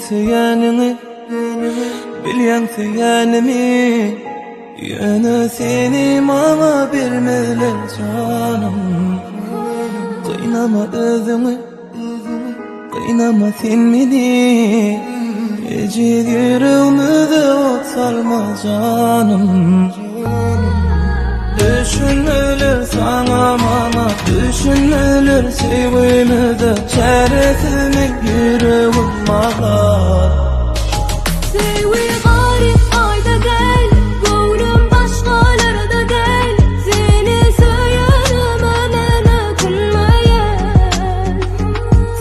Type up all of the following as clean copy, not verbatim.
söyenini, bilyen söyenimi. Yana seni bana bilmeli canım. Kıynama özümü, kıynama sen beni. Gece yüreğimize ot salma canım. Düşünülür sana bana, düşünülür sevgimize. Çaresimin yüreğim ağlar. Sevgi garip ayda gel, gönlüm başkalarda gel. Seni söylerim ömene kulmayel.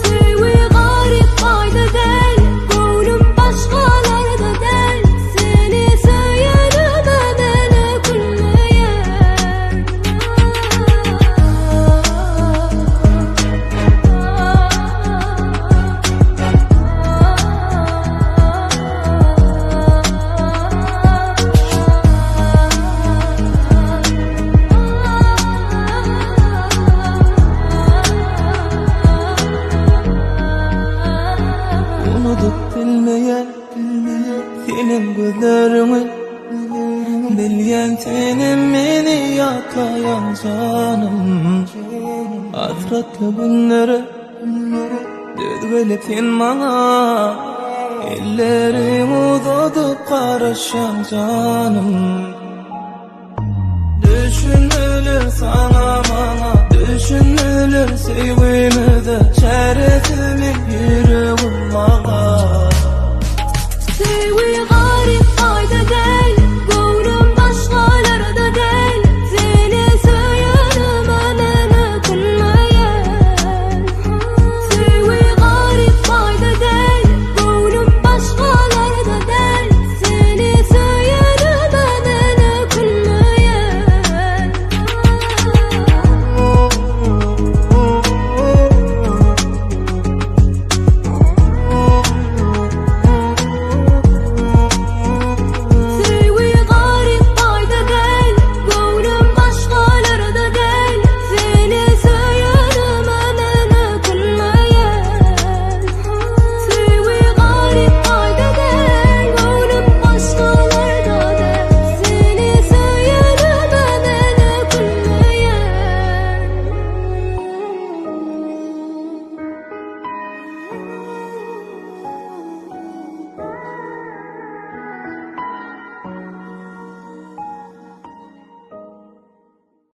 Sevgi garip ayda gel, gönlüm başkalarda gel. Seni söylerim ömene kulmayel. Unutup bilmeyen senin gözlerimi, bilyen senin beni yatlayan canım. Hasretli günleri düzgülüp sen bana, ellerim uzatıp karışan canım. Düşünülür sana bana, düşünülür sevgimize. Çaresimin yüreğim